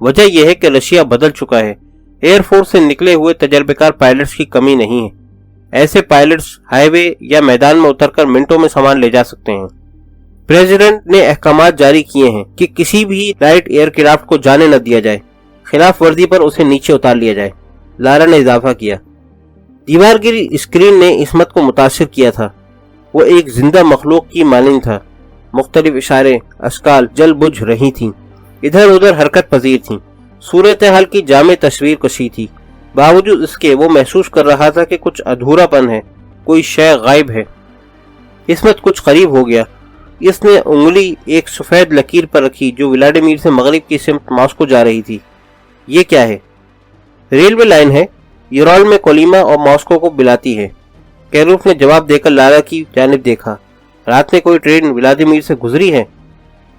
وجہ یہ ہے کہ رشیا بدل چکا ہے. ایئر فورس سے نکلے ہوئے تجربے کار پائلٹس کی کمی نہیں ہے. ایسے پائلٹس ہائی وے یا میدان میں اتر کر منٹوں میں سامان لے جا سکتے ہیں. پریزیڈنٹ نے احکامات جاری کیے ہیں کہ کسی بھی لائٹ ایئر کرافٹ کو جانے نہ دیا جائے. خلاف ورزی پر اسے نیچے اتار لیا جائے. لارا نے اضافہ کیا. دیوار کی اسکرین نے عصمت کو متاثر کیا تھا. وہ ایک زندہ مخلوق کی مانند تھا. مختلف اشارے اشکال جل بجھ رہی تھیں, ادھر ادھر حرکت پذیر تھیں. صورتحال کی جامع تصویر کشی تھی. باوجود اس کے وہ محسوس کر رہا تھا کہ کچھ ادھورا پن ہے, کوئی شے غائب ہے. عصمت کچھ قریب ہو گیا. اس نے انگلی ایک سفید لکیر پر رکھی جو ولادیمیر سے مغرب کی سمت ماسکو جا رہی تھی. یہ کیا ہے؟ ریلوے لائن ہے. یورال میں کولیما اور ماسکو کو ملاتی ہے. کیروف نے جواب دے کر لارا کی جانب دیکھا. رات میں کوئی ٹرین ولادیمیر سے گزری ہے؟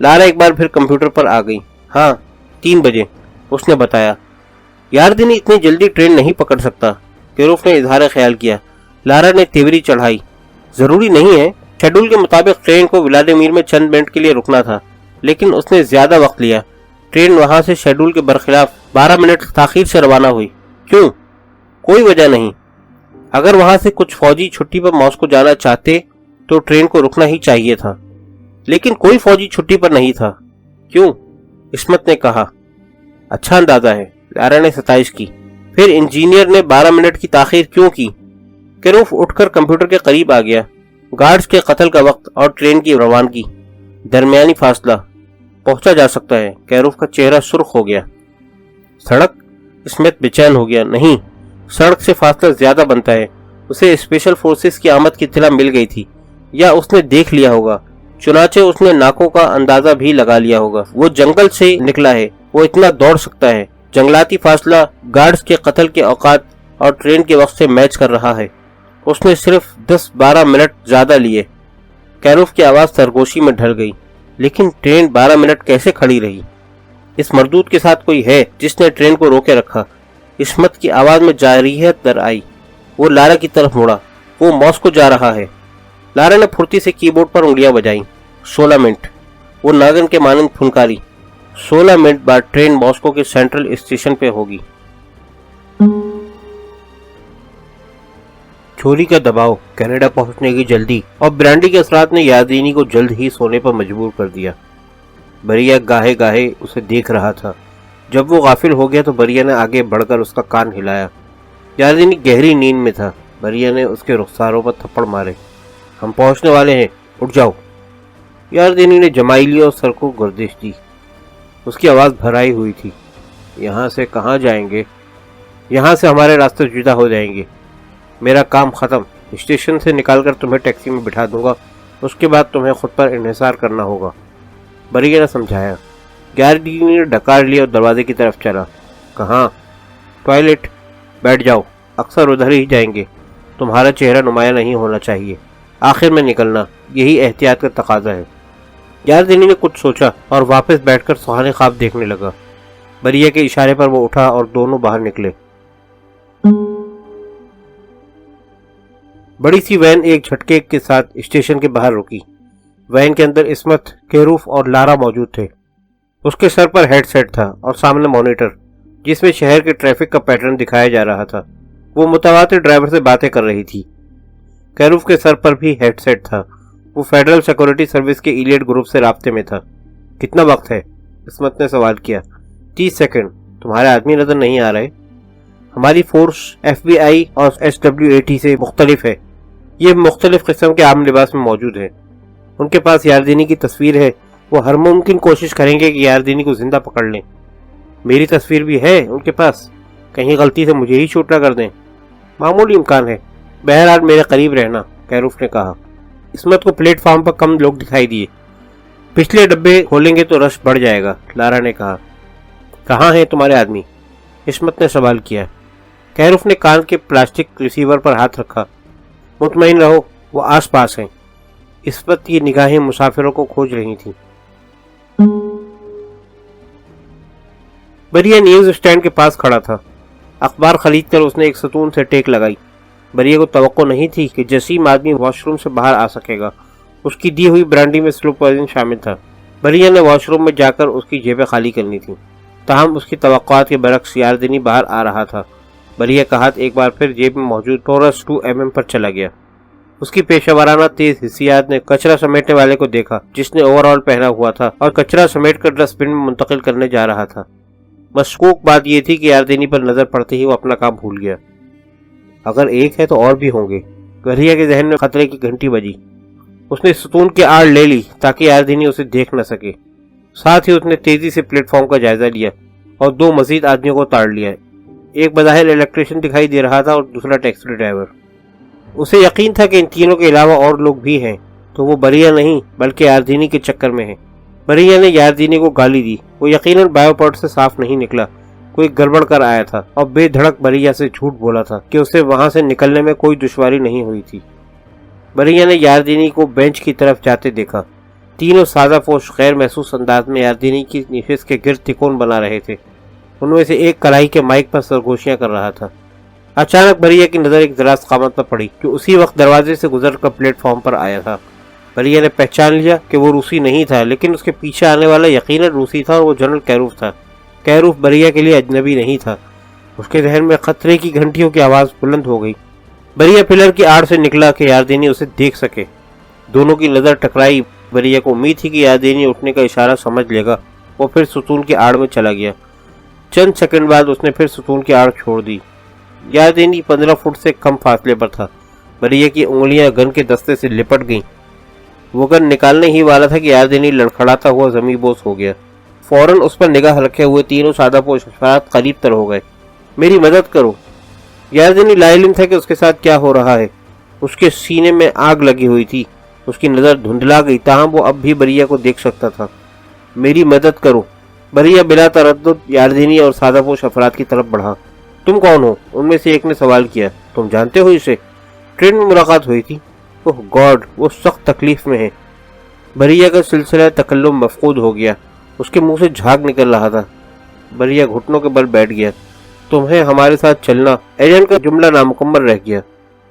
لارا ایک بار پھر کمپیوٹر پر آ گئی. ہاں 3 بجے اس نے بتایا. یاردینی اتنی جلدی ٹرین نہیں پکڑ سکتا, کیروف نے اظہار خیال کیا. لارا نے تیوری چڑھائی. ضروری نہیں ہے. شیڈول کے مطابق ٹرین کو ولادیمیر میں چند منٹ کے لیے رکنا تھا, لیکن اس نے زیادہ وقت لیا. ٹرین وہاں سے شیڈول کے برخلاف 12 منٹ تاخیر سے روانہ ہوئی. کیوں؟ کوئی وجہ نہیں. اگر وہاں سے کچھ فوجی چھٹی پر ماسکو جانا چاہتے تو ٹرین کو رکنا ہی چاہیے تھا, لیکن کوئی فوجی چھٹی پر نہیں تھا. کیوں؟ عصمت نے کہا. اچھا اندازہ ہے. لارا نے ستائش کی. پھر انجینئر نے 12 منٹ کی تاخیر کیوں کی؟ کیروف اٹھ کر کمپیوٹر کے قریب آ گیا. گارڈز کے قتل کا وقت اور ٹرین کی روانگی, درمیانی فاصلہ. پہنچا جا سکتا ہے. کیروف کا چہرہ سرخ ہو گیا. سڑک؟ عصمت بے چین ہو گیا. نہیں, سڑک سے فاصلہ زیادہ بنتا ہے. اسے اسپیشل فورسز کی آمد کی اطلاع مل گئی تھی, یا اس نے دیکھ لیا ہوگا. چنانچہ اس نے ناکوں کا اندازہ بھی لگا لیا ہوگا. وہ جنگل سے نکلا ہے, وہ اتنا دوڑ سکتا ہے. جنگلاتی فاصلہ گارڈز کے قتل کے اوقات اور ٹرین کے وقت سے میچ کر رہا ہے. اس نے صرف 10-12 منٹ زیادہ لیے. کیروف کی آواز سرگوشی میں ڈھل گئی. لیکن ٹرین 12 منٹ کیسے کھڑی رہی؟ اس مردود کے ساتھ کوئی ہے جس نے ٹرین کو روکے رکھا. عصمت کی آواز میں جارحیت در آئی. وہ لارا کی طرف مڑا. وہ ماسکو جا رہا ہے. لارا نے پھرتی سے کی بورڈ پر انگلیاں بجائیں. 16 منٹ. وہ ناگن کے مانند پھنکاری. 16 منٹ بعد ٹرین ماسکو کے سینٹرل اسٹیشن پہ ہوگی. چوری کا دباؤ, کینیڈا پہنچنے کی جلدی اور برانڈی کے اثرات نے یاردینی کو جلد ہی سونے پر مجبور کر دیا. بریا گاہے گاہے اسے دیکھ رہا تھا. جب وہ غافل ہو گیا تو بریا نے آگے بڑھ کر اس کا کان ہلایا. یاردینی گہری نیند میں تھا. بریا نے اس کے رخساروں پر تھپڑ مارے. ہم پہنچنے والے ہیں, اٹھ جاؤ. یاردینی نے جمائی لیا اور سر کو گردش دی. اس کی آواز بھرائی ہوئی تھی. یہاں سے کہاں جائیں گے؟ یہاں سے ہمارے راستے جدا ہو جائیں گے. میرا کام ختم. اسٹیشن سے نکال کر تمہیں ٹیکسی میں بٹھا دوں گا. اس کے بعد تمہیں خود پر انحصار کرنا ہوگا. بریا نے سمجھایا. یاردینی نے ڈکار لیا اور دروازے کی طرف چلا. کہاں؟ ٹوائلٹ. بیٹھ جاؤ. اکثر ادھر ہی جائیں گے. تمہارا چہرہ نمایاں نہیں ہونا چاہیے. آخر میں نکلنا, یہی احتیاط کا تقاضا ہے. یاردینی نے کچھ سوچا اور واپس بیٹھ کر سہانے خواب دیکھنے لگا. بریا کے اشارے پر وہ اٹھا اور دونوں باہر نکلے. بڑی سی وین ایک جھٹکے کے ساتھ اسٹیشن کے باہر رکی. وین کے اندر عصمت, کیروف اور لارا موجود تھے. اس کے سر پر ہیڈ سیٹ تھا اور سامنے مانیٹر جس میں شہر کے ٹریفک کا پیٹرن دکھایا جا رہا تھا. وہ متواتر ڈرائیور سے باتیں کر رہی تھی. کیروف کے سر پر بھی ہیڈ سیٹ تھا. وہ فیڈرل سیکورٹی سروس کے ایلیٹ گروپ سے رابطے میں تھا. کتنا وقت ہے؟ عصمت نے سوال کیا. 30 سیکنڈ. تمہارے آدمی نظر نہیں آ رہے؟ ہماری فورس FBI اور SWAT سے مختلف ہے. یہ مختلف قسم کے عام لباس میں موجود ہیں. ان کے پاس یاردینی کی تصویر ہے. وہ ہر ممکن کوشش کریں گے کہ یاردینی کو زندہ پکڑ لیں. میری تصویر بھی ہے ان کے پاس. کہیں غلطی سے مجھے ہی شوٹ نہ کر دیں. معمولی امکان ہے. بہرحال میرے قریب رہنا, کیروف نے کہا. عصمت کو پلیٹ فارم پر کم لوگ دکھائی دیے. پچھلے ڈبے کھولیں گے تو رش بڑھ جائے گا, لارا نے کہا. کہاں ہیں تمہارے آدمی؟ عصمت نے سوال کیا. کیروف نے کان کے پلاسٹک ریسیور پر ہاتھ رکھا. مطمئن رہو, وہ آس پاس ہیں. عصمت کی نگاہیں مسافروں کو کھوج رہی تھیں. بریا نیوز اسٹینڈ کے پاس کھڑا تھا. اخبار خرید کر اس نے ایک ستون سے ٹیک لگائی. بریا کو توقع نہیں تھی کہ جسیم آدمی واش روم سے باہر آ سکے گا. اس کی دی ہوئی برانڈی میں سلو پوائزن شامل تھا. بریا نے واش روم میں جا کر اس کی جیبیں خالی کرنی تھی. تاہم اس کی توقعات کے برعکس یاردینی باہر آ رہا تھا۔ بریہ کا ہاتھ ایک بار پھر جیب میں موجود ٹورس 2mm پر چلا گیا۔ اس کی پیشہ ورانہ تیز حسیات نے کچرا سمیٹنے والے کو دیکھا جس نے اوور آل پہنا ہوا تھا اور کچرا سمیٹ کر ڈسٹ بن میں منتقل کرنے جا رہا تھا۔ مشکوک بات یہ تھی کہ یاردینی پر نظر پڑتے ہی وہ اپنا کام بھول گیا۔ اگر ایک ہے تو اور بھی ہوں گے، بریہ کے ذہن میں خطرے کی گھنٹی بجی۔ اس نے ستون کی آڑ لے لی تاکہ یاردینی اسے دیکھ نہ سکے۔ ساتھ ہی اس نے تیزی سے پلیٹ فارم کا جائزہ لیا اور 2 مزید آدمیوں کو تاڑ لیا۔ ایک بظاہر الیکٹریشین دکھائی دے رہا تھا اور دوسرا ٹیکسی ڈرائیور۔ اسے یقین تھا کہ ان تینوں کے علاوہ اور لوگ بھی ہیں، تو وہ بریہ نہیں بلکہ یاردینی کے چکر میں ہے۔ بریہ نے یاردینی کو گالی دی۔ وہ یقیناً بایوپورٹ سے صاف نہیں نکلا، کوئی گڑبڑ کر آیا تھا اور بے دھڑک بریہ سے جھوٹ بولا تھا کہ اسے وہاں سے نکلنے میں کوئی دشواری نہیں ہوئی تھی۔ بریہ نے یاردینی کو بینچ کی طرف جاتے دیکھا۔ تینوں سادہ پوش غیر محسوس انداز میں یاردینی کی نشست کے گرد تکون بنا رہے تھے۔ ان میں سے ایک کڑاہی کے مائک پر سرگوشیاں کر رہا تھا۔ اچانک بریہ کی نظر ایک دراز قامت پر پڑی جو اسی وقت دروازے سے گزر کر پلیٹ فارم پر آیا تھا۔ بریہ نے پہچان لیا کہ وہ روسی نہیں تھا، لیکن اس کے پیچھے آنے والا یقیناً روسی تھا اور وہ جنرل کیروف تھا۔ کیروف بریہ کے لیے اجنبی نہیں تھا۔ اس کے ذہن میں خطرے کی گھنٹیوں کی آواز بلند ہو گئی۔ بریہ پلر کی آڑ سے نکلا کہ یاردینی اسے دیکھ سکے۔ دونوں کی نظر ٹکرائی۔ بریہ کو امید تھی کہ یاردینی اٹھنے کا اشارہ سمجھ لے گا۔ وہ پھر ستون کی آڑ میں چلا گیا۔ چند سیکنڈ بعد اس نے پھر ستون کی آڑ چھوڑ دی۔ یاردینی 15 فٹ سے کم فاصلے پر تھا۔ بریہ کی انگلیاں گن کے دستے سے لپٹ گئیں۔ وہ گن نکالنے ہی والا تھا کہ یاردینی لڑکھڑاتا ہوا زمیں بوس ہو گیا۔ فوراً اس پر نگاہ رکھے ہوئے تینوں سادہ پوش افراد قریب تر ہو گئے۔ میری مدد کرو۔ یاردینی لا علم تھا کہ اس کے ساتھ کیا ہو رہا ہے۔ اس کے سینے میں آگ لگی ہوئی تھی۔ اس کی نظر دھندلا گئی، تاہم وہ اب بھی بریہ کو دیکھ سکتا تھا۔ میری مدد کرو۔ بریہ بلا تردد یاردینی اور سادہ پوش افراد کی طرف بڑھا۔ تم کون ہو؟ ان میں سے ایک نے سوال کیا۔ تم جانتے ہو اسے؟ ٹرین میں ملاقات ہوئی تھی۔ اوہ گاڈ، وہ سخت تکلیف میں ہے۔ بریہ کا سلسلہ تکلم مفقود ہو گیا۔ اس کے منہ سے جھاگ نکل رہا تھا۔ بریہ گھٹنوں کے بل بیٹھ گیا۔ تمہیں ہمارے ساتھ چلنا، ایجنٹ کا جملہ نامکمل رہ گیا۔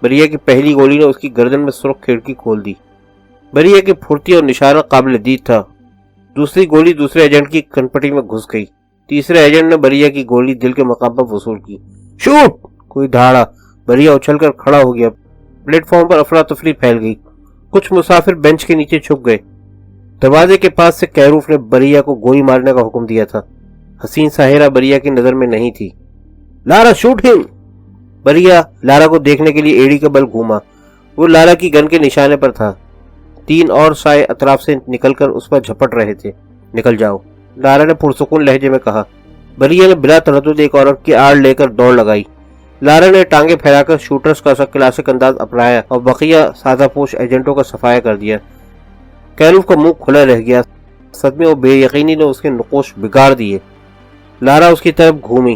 بریہ کی پہلی گولی نے اس کی گردن میں سرخ کھڑکی کھول دی۔ بریہ کی پھرتی اور نشانہ قابل دید تھا۔ دوسری گولی دوسرے ایجنٹ کی کنپٹی میں گھس گئی۔ تیسرے ایجنٹ نے بریہ کی گولی دل کے مقام پر وصول کی۔ شوٹ! کوئی دھاڑا۔ بریہ اچھل کر کھڑا ہو گیا۔ پلیٹ فارم پر افراتفری پھیل گئی۔ کچھ مسافر بینچ کے نیچے چھپ گئے۔ دروازے کے پاس سے کیروف نے بریہ کو گولی مارنے کا حکم دیا تھا۔ حسین ساحرہ بریہ کی نظر میں نہیں تھی۔ لارا شوٹ ہم! بریہ لارا کو دیکھنے کے لیے ایڑی کا بل گھوما۔ وہ لارا کی گن کے نشانے پر تھا۔ 3 اور سائے اطراف سے نکل کر اس پر جھپٹ رہے تھے۔ نکل جاؤ، لارا نے پرسکون لہجے میں کہا۔ بریہ نے بلا تردد ایک عورت کی آڑ لے کر دوڑ لگائی۔ لارا نے ٹانگیں پھیلا کر شوٹرز کا کلاسک انداز اپنایا اور بقیہ سادہ پوش ایجنٹوں کا صفایا کر دیا۔ کیروف کا منہ کھلا رہ گیا۔ صدمے اور بے یقینی نے اس کے نقوش بگاڑ دیے۔ لارا اس کی طرف گھومی۔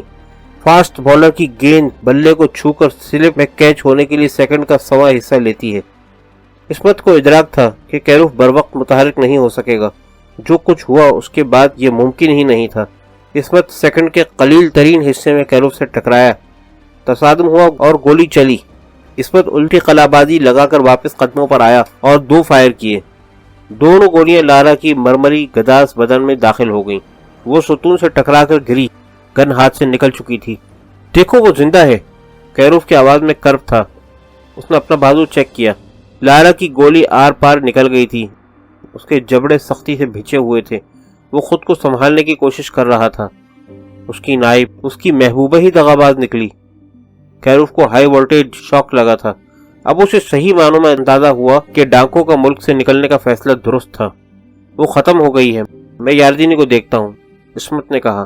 فاسٹ بولر کی گیند بلے کو چھو کر سلپ میں کیچ ہونے کے لیے سیکنڈ کا 1.25 حصہ لیتی ہے۔ قسمت کو ادراک تھا کہ کیروف بروقت متحرک نہیں ہو سکے گا۔ جو کچھ ہوا اس کے بعد یہ ممکن ہی نہیں تھا۔ قسمت سیکنڈ کے قلیل ترین حصے میں کیروف سے ٹکرایا۔ تصادم ہوا اور گولی چلی۔ قسمت الٹی قلابازی لگا کر واپس قدموں پر آیا اور 2 فائر کیے۔ دونوں گولیاں لارا کی مرمری گداز بدن میں داخل ہو گئیں۔ وہ ستون سے ٹکرا کر گری۔ گن ہاتھ سے نکل چکی تھی۔ دیکھو وہ زندہ ہے۔ کیروف کی آواز میں کرب تھا۔ اس نے اپنا بازو چیک کیا۔ لارا کی گولی آر پار نکل گئی تھی۔ اس کے جبڑے سختی سے بھیچے ہوئے تھے۔ وہ خود کو سنبھالنے کی کوشش کر رہا تھا۔ اس کی نائب، اس کی محبوبہ ہی دغاباز نکلی۔ کیروف کو ہائی وولٹیج شاک لگا تھا۔ اب اسے صحیح معنوں میں اندازہ ہوا کہ ڈاکوں کا ملک سے نکلنے کا فیصلہ درست تھا۔ وہ ختم ہو گئی ہے۔ میں یاردینی کو دیکھتا ہوں، قسمت نے کہا۔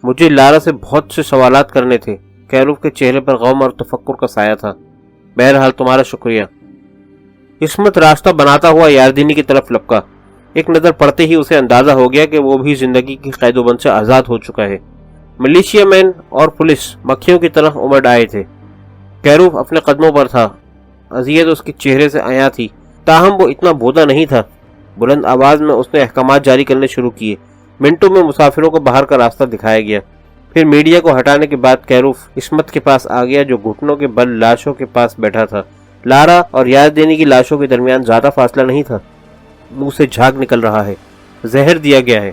مجھے لارا سے بہت سے سوالات کرنے تھے۔ کیروف کے چہرے پر غم اور تفکر کا سایہ تھا۔ بہرحال تمہارا شکریہ۔ قسمت راستہ بناتا ہوا یاردینی کی طرف لپکا۔ ایک نظر پڑتے ہی اسے اندازہ ہو گیا کہ وہ بھی زندگی کی قید و بند سے آزاد ہو چکا ہے۔ ملیشیا مین اور پولیس مکھیوں کی طرح امڑ آئے تھے۔ کیروف اپنے قدموں پر تھا۔ اذیت اس کے چہرے سے عیاں تھی، تاہم وہ اتنا بودا نہیں تھا۔ بلند آواز میں اس نے احکامات جاری کرنے شروع کیے۔ منٹوں میں مسافروں کو باہر کا راستہ دکھایا گیا۔ پھر میڈیا کو ہٹانے کے بعد کیروف قسمت کے پاس آ گیا جو گھٹنوں کے بل لاشوں کے پاس بیٹھا تھا۔ لارا اور یاردینی کی لاشوں کے درمیان زیادہ فاصلہ نہیں تھا۔ منہ سے جھاگ نکل رہا ہے۔ زہر دیا گیا ہے۔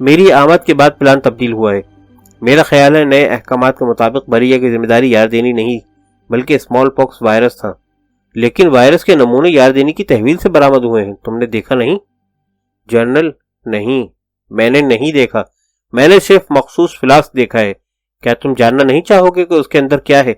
میری آمد کے بعد پلان تبدیل ہوا ہے. میرا خیال ہے نئے احکامات کے مطابق بریہ کی ذمہ داری یاردینی نہیں بلکہ اسمال پاکس وائرس تھا. لیکن وائرس کے نمونے یاردینی کی تحویل سے برآمد ہوئے ہیں. تم نے دیکھا نہیں؟ جنرل نہیں، میں نے نہیں دیکھا. میں نے صرف مخصوص فلاسک دیکھا ہے. کیا تم جاننا نہیں چاہو گے کہ اس کے اندر کیا ہے؟